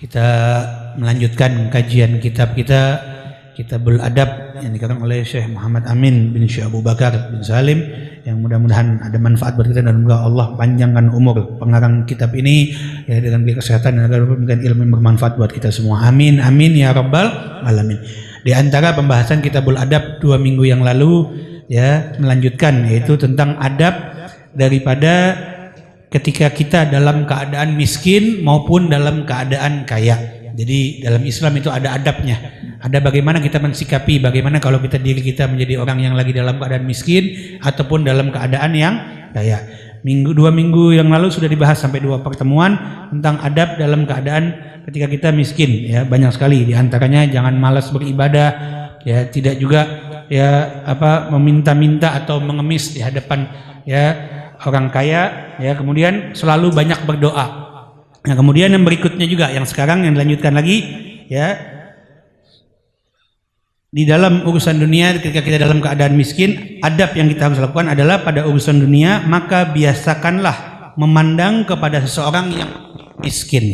Kita melanjutkan kajian kitab kita, Kitabul Adab yang dikarang oleh Syekh Muhammad Amin bin Syekh Abu Bakar bin Salim, yang mudah-mudahan ada manfaat buat kita dan semoga Allah panjangkan umur pengarang kitab ini ya, dengan kesehatan dan agar memberikan ilmu yang bermanfaat buat kita semua. Amin amin ya rabbal alamin. Di antara pembahasan Kitabul Adab 2 minggu yang lalu ya, melanjutkan yaitu tentang adab daripada ketika kita dalam keadaan miskin maupun dalam keadaan kaya. Jadi dalam Islam itu ada adabnya. Ada bagaimana kita mensikapi, bagaimana kalau kita diri kita menjadi orang yang lagi dalam keadaan miskin ataupun dalam keadaan yang kaya. 2 minggu yang lalu sudah dibahas sampai 2 pertemuan tentang adab dalam keadaan ketika kita miskin ya, banyak sekali. Di antaranya jangan malas beribadah ya, tidak juga ya meminta-minta atau mengemis di hadapan ya orang kaya ya, kemudian selalu banyak berdoa. Nah, kemudian yang berikutnya juga yang sekarang yang dilanjutkan lagi ya, di dalam urusan dunia ketika kita dalam keadaan miskin, adab yang kita harus lakukan adalah pada urusan dunia maka biasakanlah memandang kepada seseorang yang miskin.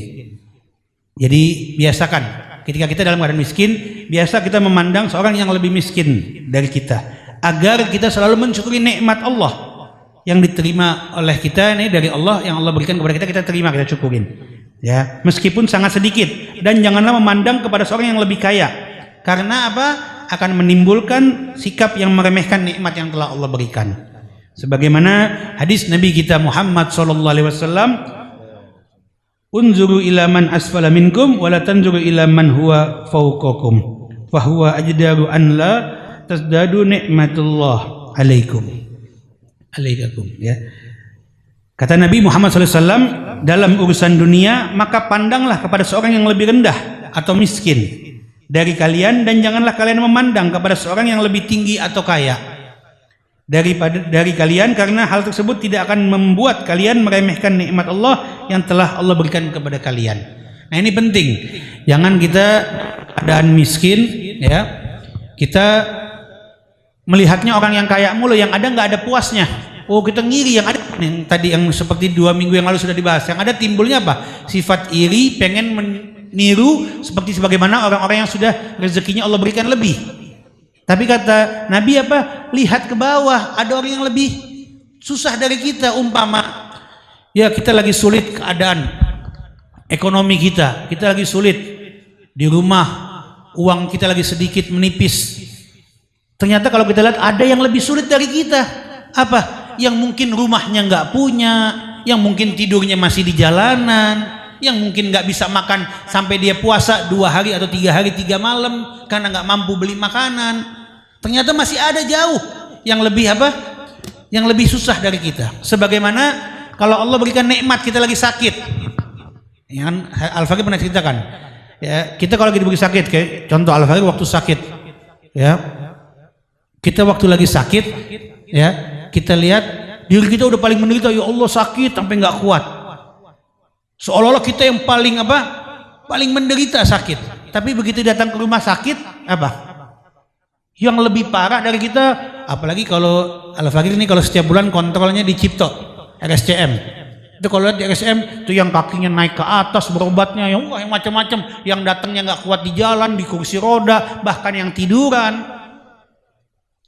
Jadi biasakan ketika kita dalam keadaan miskin, biasa kita memandang seorang yang lebih miskin dari kita agar kita selalu mensyukuri nikmat Allah yang diterima oleh kita ini dari Allah, yang Allah berikan kepada kita, kita terima, kita syukurin ya, meskipun sangat sedikit. Dan janganlah memandang kepada seorang yang lebih kaya, karena apa? Akan menimbulkan sikap yang meremehkan nikmat yang telah Allah berikan. Sebagaimana hadis Nabi kita Muhammad SAW, unzuru ila man asfala minkum wa la tanzuru ila man huwa fawqakum fa huwa ajdaru an la tazdadu nikmatullah alaikakum ya. Kata Nabi Muhammad SAW, dalam urusan dunia maka pandanglah kepada seorang yang lebih rendah atau miskin dari kalian, dan janganlah kalian memandang kepada seorang yang lebih tinggi atau kaya dari kalian, karena hal tersebut tidak akan membuat kalian meremehkan nikmat Allah yang telah Allah berikan kepada kalian. Nah, ini penting. Jangan kita keadaan miskin ya, kita melihatnya orang yang kaya mulu, yang ada nggak ada puasnya. Oh, kita ngiri, yang ada yang tadi yang seperti 2 minggu yang lalu sudah dibahas. Yang ada timbulnya apa? Sifat iri, pengen meniru sebagaimana orang-orang yang sudah rezekinya Allah berikan lebih. Tapi kata Nabi apa? Lihat ke bawah, ada orang yang lebih susah dari kita. Umpama ya kita lagi sulit keadaan ekonomi kita lagi sulit di rumah, uang kita lagi sedikit menipis. Ternyata kalau kita lihat ada yang lebih sulit dari kita. Apa? Yang mungkin rumahnya nggak punya, yang mungkin tidurnya masih di jalanan, yang mungkin nggak bisa makan sampai dia puasa 2 hari atau 3 hari 3 malam karena nggak mampu beli makanan. Ternyata masih ada jauh yang lebih apa? Yang lebih susah dari kita. Sebagaimana kalau Allah berikan nikmat kita lagi sakit, ya kan? Al-Fakir pernah ceritakan. Ya, kita kalau lagi diberi sakit, kayak contoh Al-Fakir waktu sakit, ya. Kita waktu lagi sakit, ya, kita lihat diri kita udah paling menderita, ya Allah sakit sampai nggak kuat. Seolah-olah kita yang paling apa? Paling menderita sakit. Tapi begitu datang ke rumah sakit, apa? Yang lebih parah dari kita, apalagi kalau Al-Fakir ini kalau setiap bulan kontrolnya di Cipto, RSCM. Itu kalau lihat di RSCM itu yang kakinya naik ke atas berobatnya, yang macam-macam, yang datangnya nggak kuat di jalan, di kursi roda, bahkan yang tiduran.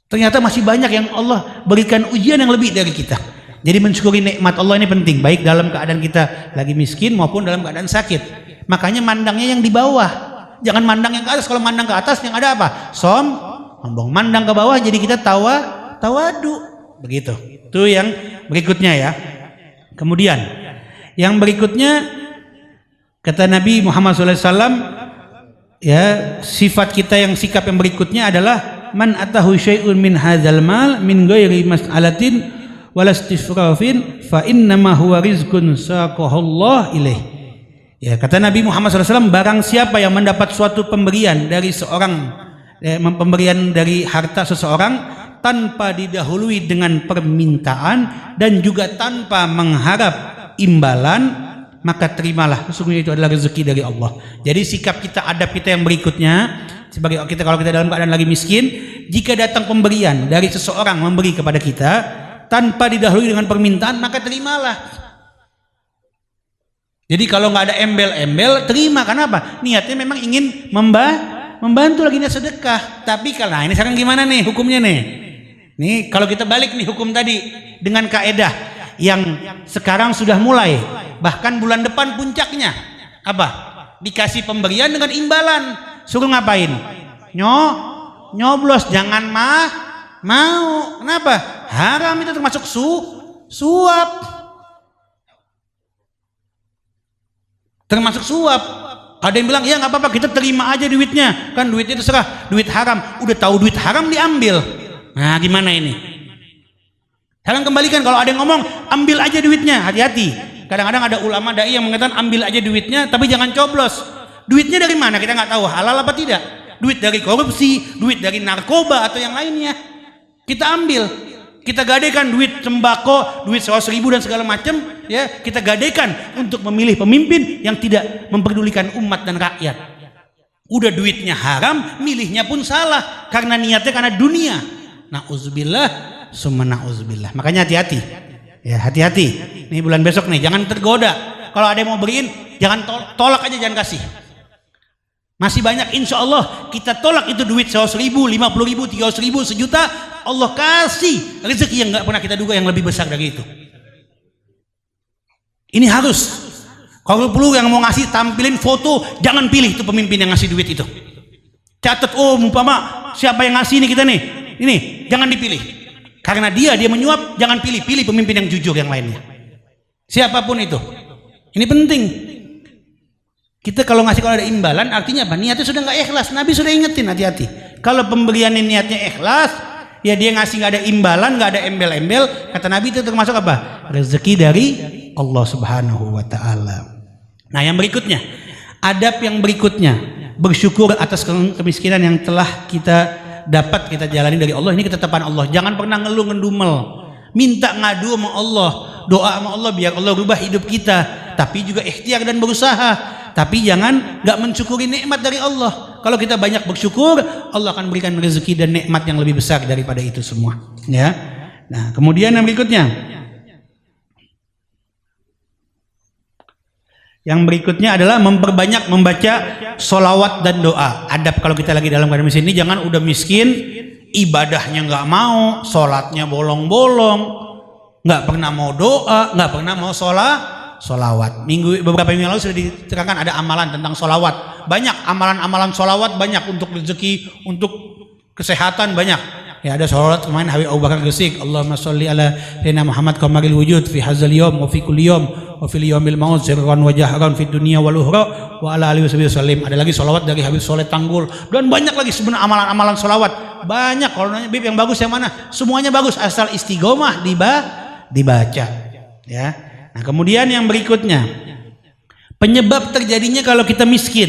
Ternyata masih banyak yang Allah berikan ujian yang lebih dari kita. Jadi mensyukuri nikmat Allah ini penting, baik dalam keadaan kita lagi miskin maupun dalam keadaan sakit. Makanya mandangnya yang di bawah, jangan mandang yang ke atas. Kalau mandang ke atas yang ada apa? Sombong. Mandang ke bawah jadi kita tawadu. Begitu. Itu yang berikutnya ya. Kemudian yang berikutnya kata Nabi Muhammad SAW ya, sifat kita yang sikap yang berikutnya adalah man atahu syai'un min hadzal mal min ghairi mas'alatin walastifrafin fa innama huwa rizqun saqahallah ilaih. Ya, kata Nabi Muhammad SAW, barang siapa yang mendapat suatu pemberian dari seorang, pemberian dari harta seseorang tanpa didahului dengan permintaan dan juga tanpa mengharap imbalan, maka terimalah, sesungguhnya itu adalah rezeki dari Allah. Jadi sikap kita, adab kita yang berikutnya, sebagai kita kalau kita dalam keadaan lagi miskin, jika datang pemberian dari seseorang memberi kepada kita tanpa didahului dengan permintaan, maka terimalah. Jadi kalau nggak ada embel-embel, terima. Kenapa? Niatnya memang ingin membantu, lagi niat sedekah. Tapi kalau ini sekarang gimana nih hukumnya nih? Nih kalau kita balik nih hukum tadi dengan kaedah yang sekarang sudah mulai, bahkan bulan depan puncaknya apa? Dikasih pemberian dengan imbalan. Suruh ngapain? Nyoblos, jangan mau. Kenapa? Haram, itu termasuk suap. Termasuk suap. Ada yang bilang, ya nggak apa-apa, kita terima aja duitnya, kan duitnya terserah, duit haram. Udah tahu duit haram diambil. Nah gimana ini? Sekarang kembalikan, kalau ada yang ngomong ambil aja duitnya, hati-hati. Kadang-kadang ada ulama dai yang mengatakan ambil aja duitnya, tapi jangan coblos. Duitnya dari mana? Kita nggak tahu halal apa tidak. Duit dari korupsi, duit dari narkoba atau yang lainnya, kita ambil. Kita gadaikan duit sembako, duit 100.000 dan segala macam, ya kita gadaikan untuk memilih pemimpin yang tidak memperdulikan umat dan rakyat. Udah duitnya haram, milihnya pun salah karena niatnya karena dunia. Nauzubillah, summa nauzubillah. Makanya hati-hati, ya hati-hati. Ini bulan besok nih, jangan tergoda. Kalau ada yang mau beriin, jangan tolak aja, jangan kasih. Masih banyak, insya Allah kita tolak itu duit 100.000, 50.000, 300.000, sejuta. Allah kasih rezeki yang nggak pernah kita duga yang lebih besar dari itu. Ini harus. Kalau perlu yang mau ngasih tampilin foto, jangan pilih itu pemimpin yang ngasih duit itu. Catat, oh umpama siapa yang ngasih ini kita nih, ini jangan dipilih. Karena dia menyuap, jangan pilih pemimpin yang jujur yang lainnya. Siapapun itu. Ini penting. Kita kalau ngasih, kalau ada imbalan, artinya apa? Niatnya sudah nggak ikhlas. Nabi sudah ingetin, hati-hati. Kalau pemberian niatnya ikhlas, ya dia ngasih nggak ada imbalan, nggak ada embel-embel, kata Nabi itu termasuk apa? Rezeki dari Allah Subhanahu wa Ta'ala. Nah, yang berikutnya, adab yang berikutnya, bersyukur atas kemiskinan yang telah kita dapat, kita jalani dari Allah. Ini ketetapan Allah. Jangan pernah ngeluh ngedumel, minta ngadu sama Allah, doa sama Allah biar Allah rubah hidup kita. Tapi juga ikhtiar dan berusaha. Tapi jangan nggak mensyukuri nikmat dari Allah. Kalau kita banyak bersyukur, Allah akan berikan rezeki dan nikmat yang lebih besar daripada itu semua. Ya. Nah, kemudian yang berikutnya, adalah memperbanyak membaca sholawat dan doa. Adab kalau kita lagi dalam keadaan miskin ini, jangan udah miskin, ibadahnya nggak mau, sholatnya bolong-bolong, nggak pernah mau doa, nggak pernah mau sholawat. Beberapa minggu lalu sudah diterangkan ada amalan tentang sholawat. Banyak amalan-amalan sholawat, banyak untuk rezeki, untuk kesehatan, banyak. Ya ada sholawat kemarin Habib Abu Bakar Gresik, Allahumma sholli ala sayyidina Muhammad kamaril wujud fi hadzal yawm wa fi kulli yawm wa fil yawmil maut sirran wa jahran fid dunya wal ukhra wa ala alihi wasallam. Ada lagi sholawat dari Habib Soleh Tanggul dan banyak lagi sebenarnya amalan-amalan sholawat. Banyak. Kalau nanya Bib yang bagus yang mana? Semuanya bagus asal istiqomah dibaca. Ya. Nah, kemudian yang berikutnya, penyebab terjadinya kalau kita miskin.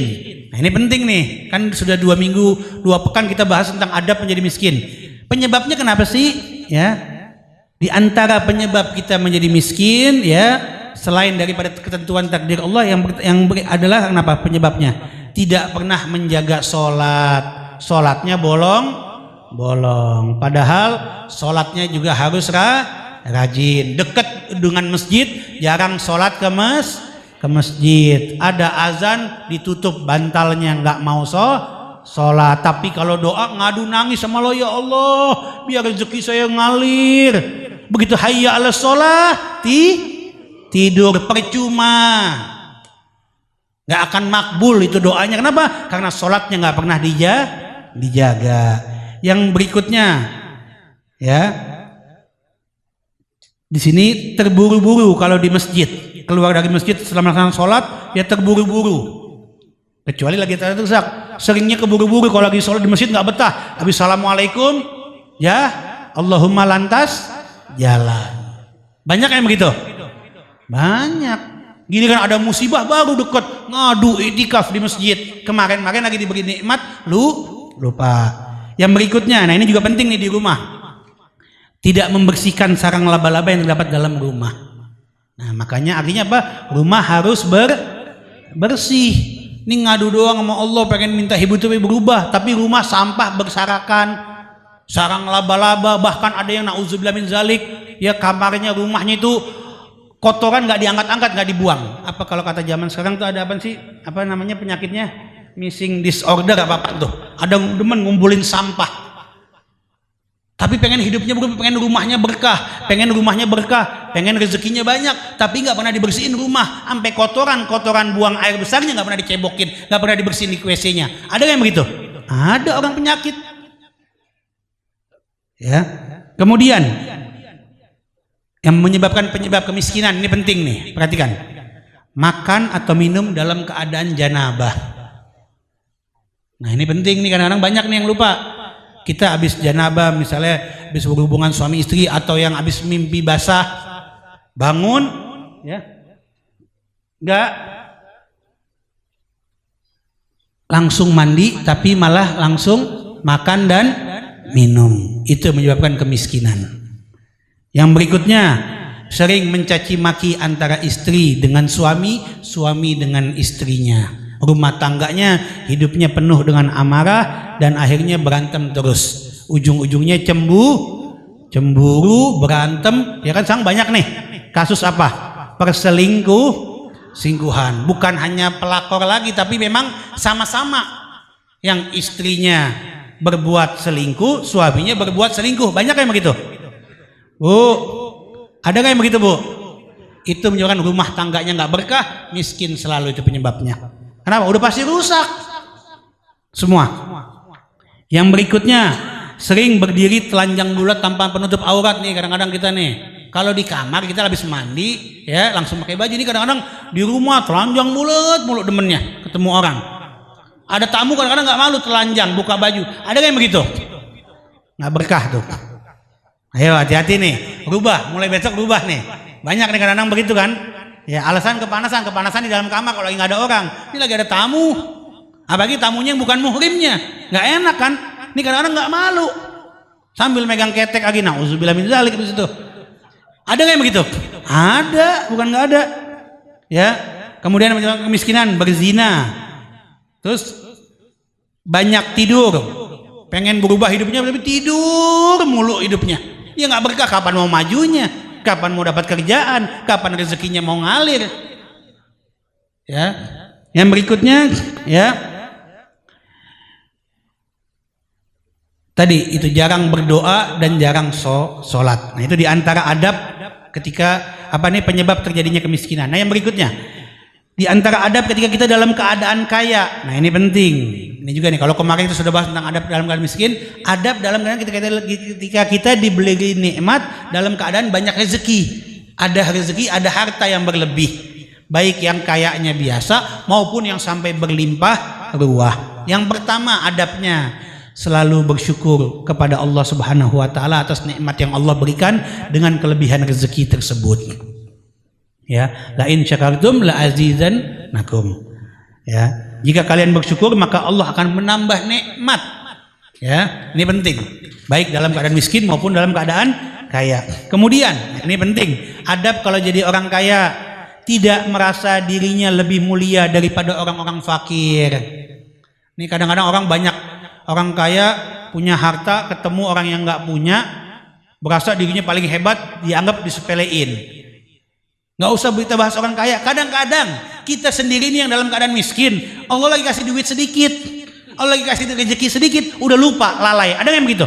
Nah, ini penting nih, kan sudah 2 minggu, 2 pekan kita bahas tentang adab menjadi miskin. Penyebabnya kenapa sih? Ya, di antara penyebab kita menjadi miskin, ya, selain daripada ketentuan takdir Allah, yang adalah kenapa penyebabnya? Tidak pernah menjaga sholat, sholatnya bolong. Padahal sholatnya juga harus rajin, dekat dengan masjid, jarang sholat ke masjid. Ada azan ditutup bantalnya, nggak mau sholat. Tapi kalau doa ngadu nangis sama Allah, ya Allah biar rezeki saya ngalir. Begitu hayya ala sholat, tidur, percuma, nggak akan makbul itu doanya. Kenapa? Karena sholatnya nggak pernah dijaga. Yang berikutnya, ya, di sini terburu-buru kalau di masjid, keluar dari masjid setelah melaksanakan sholat, ya terburu-buru. Kecuali lagi terdesak, seringnya keburu-buru kalau lagi sholat di masjid nggak betah. Habis assalamualaikum, ya Allahumma lantas jalan. Banyak yang begitu? Banyak. Gini kan ada musibah baru dekat, ngadu itikaf di masjid. Kemarin lagi diberi nikmat, lupa. Yang berikutnya, nah ini juga penting nih di rumah. Tidak membersihkan sarang laba-laba yang terdapat dalam rumah. Nah, makanya artinya apa? Rumah harus bersih. Ini ngadu doang sama Allah, pengen minta hidup tapi berubah, tapi rumah sampah bersarakan, sarang laba-laba, bahkan ada yang nauzubillah min zalik, ya kamarnya, rumahnya itu kotoran nggak diangkat-angkat, nggak dibuang. Apa kalau kata zaman sekarang tuh ada apa sih? Apa namanya penyakitnya? Missing disorder apa tuh? Ada demen ngumpulin sampah. Tapi pengen hidupnya berubah, pengen rumahnya berkah, pengen rezekinya banyak, tapi nggak pernah dibersihin rumah, sampai kotoran buang air besarnya nggak pernah dicebokin, nggak pernah dibersihin di WC-nya. Ada yang begitu? Ada orang penyakit. Ya. Kemudian yang menyebab kemiskinan ini penting nih, perhatikan. Makan atau minum dalam keadaan janabah. Nah ini penting nih, kadang-kadang banyak nih yang lupa. Kita habis janabah, misalnya habis berhubungan suami istri, atau yang habis mimpi basah, bangun, ya, nggak langsung mandi, tapi malah langsung makan dan minum. Itu menyebabkan kemiskinan. Yang berikutnya, sering mencaci maki antara istri dengan suami, suami dengan istrinya. Rumah tangganya hidupnya penuh dengan amarah dan akhirnya berantem terus. Ujung-ujungnya cemburu, berantem. Ya kan sekarang banyak nih kasus apa? Singkuhan. Bukan hanya pelakor lagi, tapi memang sama-sama. Yang istrinya berbuat selingkuh, suaminya berbuat selingkuh. Banyak yang begitu. Bu, ada nggak yang begitu, Bu? Itu menyebabkan rumah tangganya nggak berkah, miskin selalu itu penyebabnya. Kenapa? Udah pasti rusak semua. Yang berikutnya, sering berdiri telanjang bulat tanpa penutup aurat nih kadang-kadang kita nih. Kalau di kamar kita habis mandi, ya langsung pakai baju. Ini kadang-kadang di rumah telanjang bulat mulu demennya ketemu orang. Ada tamu kadang-kadang nggak malu telanjang buka baju. Ada yang begitu? Nggak berkah tuh. Ayo hati-hati nih, rubah. Mulai besok rubah nih. Banyak nih kadang-kadang begitu kan? Ya alasan kepanasan di dalam kamar kalau lagi nggak ada orang. Ini lagi ada tamu, apalagi tamunya yang bukan muhrimnya, nggak enak kan? Ini kadang-kadang nggak malu, sambil megang ketek lagi. Nauzubillah min dzalik di situ. Ada nggak yang begitu? Ada, bukan nggak ada. Ya, kemudian menyebabkan kemiskinan, berzina, terus banyak tidur, pengen berubah hidupnya tapi tidur mulu hidupnya. Ya nggak berkah, kapan mau majunya? Kapan mau dapat kerjaan? Kapan rezekinya mau ngalir? Ya. Yang berikutnya, ya. Tadi itu jarang berdoa dan jarang sholat. Nah itu diantara adab ketika penyebab terjadinya kemiskinan. Nah yang berikutnya, di antara adab ketika kita dalam keadaan kaya. Nah ini penting. Ini juga nih, kalau kemarin itu sudah bahas tentang adab dalam keadaan miskin, adab dalam keadaan ketika kita diberi nikmat dalam keadaan banyak rezeki. Ada rezeki, ada harta yang berlebih. Baik yang kayanya biasa maupun yang sampai berlimpah ruah. Yang pertama adabnya, selalu bersyukur kepada Allah Subhanahu wa taala atas nikmat yang Allah berikan dengan kelebihan rezeki tersebut. Ya, la in syakartum la azizannakum. Ya, jika kalian bersyukur maka Allah akan menambah nikmat. Ya, ini penting. Baik dalam keadaan miskin maupun dalam keadaan kaya. Kemudian, ini penting. Adab kalau jadi orang kaya, tidak merasa dirinya lebih mulia daripada orang-orang fakir. Ini kadang-kadang orang kaya punya harta, ketemu orang yang nggak punya, berasa dirinya paling hebat, dianggap disepelein. Nggak usah kita bahas orang kaya. Kadang-kadang kita sendiri ini yang dalam keadaan miskin, Allah lagi kasih duit sedikit, Allah lagi kasih rezeki sedikit, udah lupa, lalai. Ada yang begitu?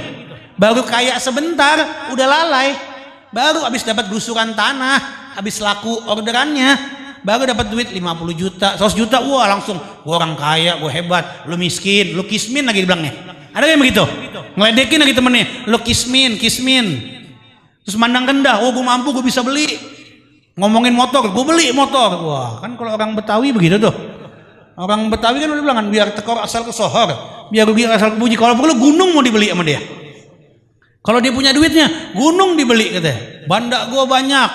Baru kaya sebentar udah lalai, baru habis dapat gusuran tanah, habis laku orderannya, baru dapat duit 50 juta 100 juta, wah langsung gua orang kaya, gua hebat. Lu miskin, lu kismin lagi dibilangnya. Ada yang begitu? Ngeledekin lagi temennya, lu kismin. Terus mandang rendah, oh gua mampu, gua bisa beli. Ngomongin motor, gue beli motor. Wah, kan kalau orang Betawi begitu tuh. Orang Betawi kan udah bilang kan, biar tekor asal ke sohor, biar rugi asal ke puji. Kalau perlu gunung mau dibeli sama dia. Kalau dia punya duitnya, gunung dibeli katanya. Banda gue banyak,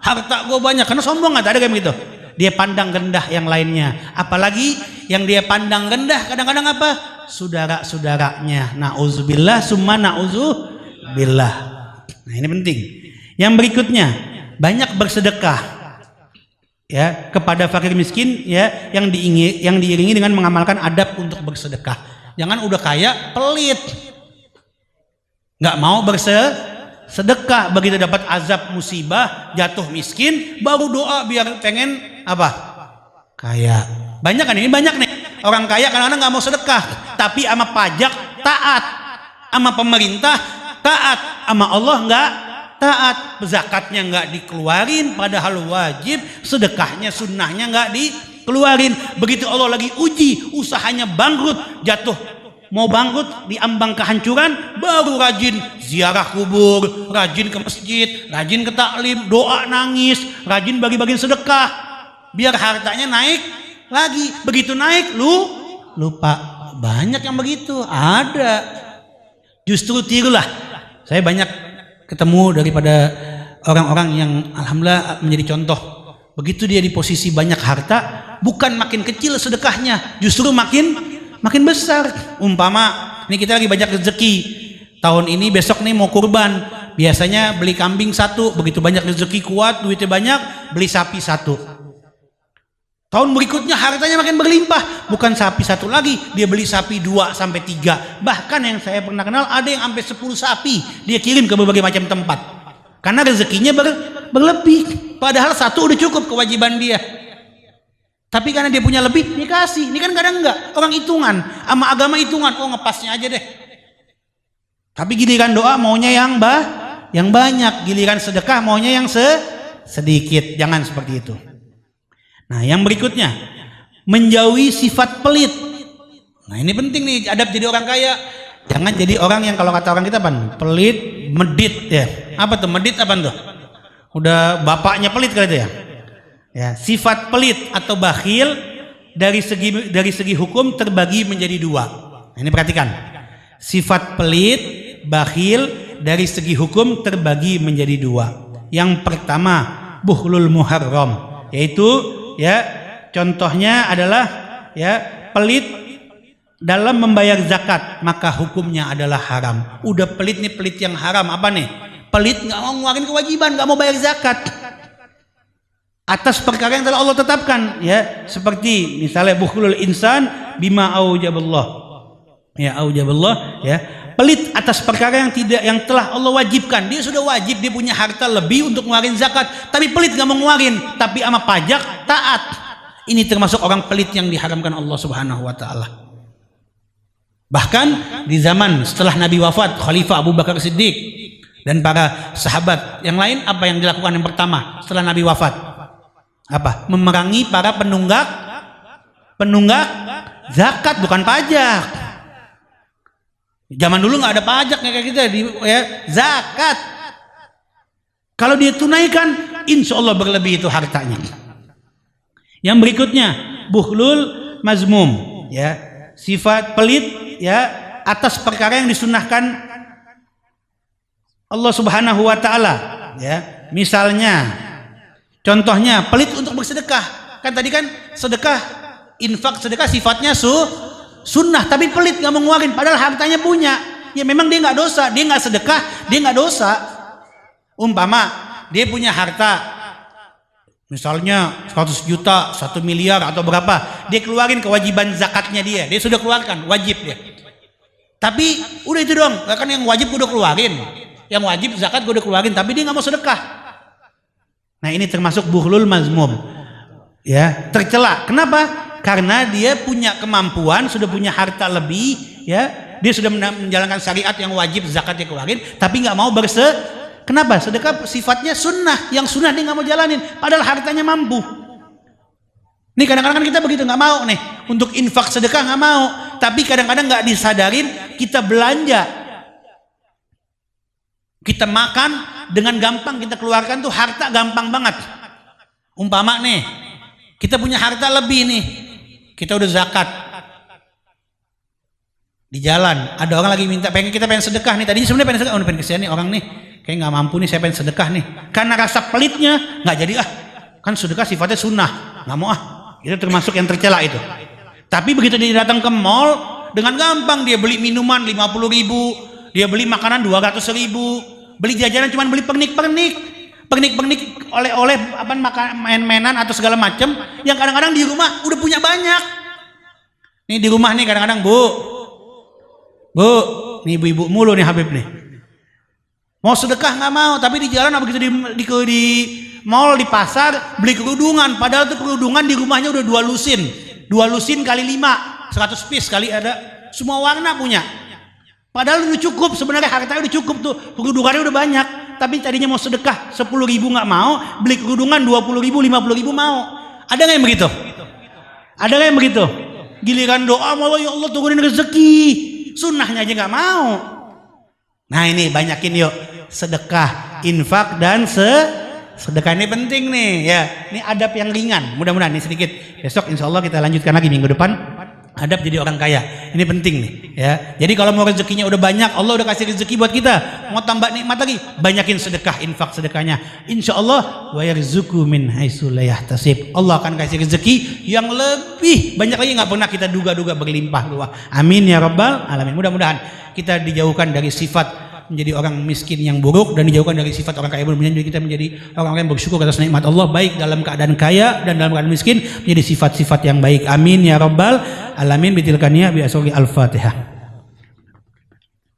harta gue banyak. Karena sombong nggak ada kayak begitu. Dia pandang rendah yang lainnya. Apalagi yang dia pandang rendah kadang-kadang apa? Saudara-saudaranya. Nauzubillah summa nauzubillah. Nah ini penting. Yang berikutnya, banyak bersedekah ya kepada fakir miskin ya, yang diiringi dengan mengamalkan adab untuk bersedekah. Jangan udah kaya pelit, nggak mau bersedekah. sedekah. Begitu dapat azab musibah, jatuh miskin, baru doa biar pengen apa? Kaya. Banyak kan ini, banyak nih orang kaya kadang-kadang nggak mau sedekah, tapi sama pajak taat, sama pemerintah taat, sama Allah nggak taat. Zakatnya nggak dikeluarin padahal wajib, sedekahnya sunnahnya nggak dikeluarin. Begitu Allah lagi uji, usahanya bangkrut, jatuh mau bangkrut, diambang kehancuran, baru rajin ziarah kubur, rajin ke masjid, rajin ke taklim, doa nangis, rajin bagi-bagi sedekah biar hartanya naik lagi. Begitu naik lupa. Banyak yang begitu, ada. Justru tirulah. Saya banyak ketemu daripada orang-orang yang alhamdulillah menjadi contoh. Begitu dia di posisi banyak harta, bukan makin kecil sedekahnya, justru makin besar. Umpama ini kita lagi banyak rezeki, tahun ini besok nih mau kurban, biasanya beli kambing 1, begitu banyak rezeki kuat duitnya banyak, beli sapi 1. Tahun berikutnya hartanya makin berlimpah, bukan sapi 1 lagi, dia beli sapi 2 sampai 3. Bahkan yang saya pernah kenal ada yang sampai 10 sapi dia kirim ke berbagai macam tempat karena rezekinya berlebih, padahal 1 udah cukup kewajiban dia. Tapi karena dia punya lebih, dia kasih. Ini kan kadang enggak, orang hitungan, sama agama hitungan, oh ngepasnya aja deh. Tapi giliran doa maunya yang banyak, giliran sedekah maunya yang sedikit. Jangan seperti itu. Nah, yang berikutnya, menjauhi sifat pelit. Nah, ini penting nih, adab jadi orang kaya. Jangan jadi orang yang kalau kata orang kita apa? Pelit, medit ya. Apa tuh medit apa tuh? Udah bapaknya pelit kali itu ya. Ya, sifat pelit atau bakhil dari segi hukum terbagi menjadi 2. Nah, ini perhatikan. Sifat pelit, bakhil dari segi hukum terbagi menjadi 2. Yang pertama, bukhlul muharram, yaitu ya contohnya adalah ya pelit dalam membayar zakat, maka hukumnya adalah haram. Udah pelit nih, pelit yang haram apa nih? Pelit nggak mau ngeluarin kewajiban, nggak mau bayar zakat atas perkara yang telah Allah tetapkan, ya seperti misalnya bukhlul insan bima aujaballah, ya aujaballah, ya pelit atas perkara yang telah Allah wajibkan. Dia sudah wajib, dia punya harta lebih untuk ngeluarin zakat, tapi pelit nggak mau ngeluarin, tapi sama pajak taat. Ini termasuk orang pelit yang diharamkan Allah Subhanahu wa taala. Bahkan di zaman setelah Nabi wafat, Khalifah Abu Bakar Siddiq dan para sahabat yang lain, apa yang dilakukan yang pertama setelah Nabi wafat? Apa? Memerangi para penunggak zakat, bukan pajak. Zaman dulu nggak ada pajak kayak kita ya, zakat. Kalau dia tunaikan, insya Allah berlebih itu hartanya. Yang berikutnya, bukhlul mazmum, ya sifat pelit ya atas perkara yang disunahkan Allah Subhanahu wa taala, ya. Misalnya contohnya pelit untuk bersedekah. Kan tadi kan sedekah, infak sedekah sifatnya sunnah, tapi pelit nggak mau ngeluarin padahal hartanya punya. Ya memang dia nggak dosa, dia nggak sedekah, dia nggak dosa. Umpama dia punya harta misalnya 100 juta, 1 miliar atau berapa, dia keluarin kewajiban zakatnya, dia sudah keluarkan, wajib dia. Tapi udah itu dong, kan yang wajib udah keluarin, yang wajib zakat gue udah keluarin, tapi dia nggak mau sedekah. Nah ini termasuk bukhlul mazmum, ya tercela. Kenapa? Karena dia punya kemampuan, sudah punya harta lebih, ya dia sudah menjalankan syariat yang wajib zakatnya keluarin, tapi nggak mau Kenapa? Sedekah sifatnya sunnah, yang sunnah dia nggak mau jalanin, padahal hartanya mampu. Nih kadang-kadang kan kita begitu, nggak mau nih untuk infak sedekah nggak mau, tapi kadang-kadang nggak disadarin kita belanja, kita makan dengan gampang kita keluarkan tuh harta gampang banget. Umpama nih kita punya harta lebih nih, kita udah zakat di jalan, ada orang lagi minta kita pengen sedekah nih, tadinya sebenarnya pengen sedekah, pengen kesian nih orang nih, kayak nggak mampu nih, saya pengen sedekah nih, karena rasa pelitnya nggak jadi, kan sedekah sifatnya sunnah, nggak mau itu termasuk yang tercela itu. Tapi begitu dia datang ke mall, dengan gampang dia beli minuman 50.000, dia beli makanan 200.000, beli jajanan cuman beli pernik oleh-oleh apa main-mainan atau segala macam, yang kadang-kadang di rumah udah punya banyak. Nih di rumah nih kadang-kadang bu, nih ibu-ibu mulu nih Habib nih. Mau sedekah nggak mau, tapi di jalan begitu di mall, di pasar beli kerudungan, padahal tuh kerudungan di rumahnya udah 2 lusin kali 5, 100 piece kali ada, semua warna punya. Padahal udah cukup, sebenarnya hartanya udah cukup tuh, kerudungannya udah banyak, tapi tadinya mau sedekah 10.000 nggak mau, beli kerudungan 20.000, 50.000 mau. Ada nggak yang begitu? Ada nggak yang begitu? Giliran doa malah ya Allah turunin rezeki, sunnahnya aja nggak mau. Nah ini banyakin yuk sedekah, infak dan sedekah ini penting nih ya. Ini adab yang ringan, mudah-mudahan ini sedikit. Besok insya Allah kita lanjutkan lagi minggu depan. Adab jadi orang kaya, ini penting nih ya. Jadi kalau mau rezekinya udah banyak, Allah udah kasih rezeki buat kita, mau tambah nikmat lagi, banyakin sedekah, infak sedekahnya. Insya Allah wa yarzuqu min haitsu la yahtasib. Allah akan kasih rezeki yang lebih banyak lagi, nggak pernah kita duga-duga, berlimpah ruah. Amin ya rabbal alamin. Mudah-mudahan kita dijauhkan dari sifat menjadi orang miskin yang buruk dan dijauhkan dari sifat orang kaya buruk, menjadi kita menjadi orang-orang yang bersyukur atas nikmat Allah, baik dalam keadaan kaya dan dalam keadaan miskin, menjadi sifat-sifat yang baik. Amin ya rabbal alamin. Bitilkania bi asri al-Fatihah.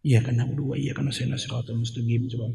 Iya karena berdua, iya karena saya nasihatul mustaqim. Coba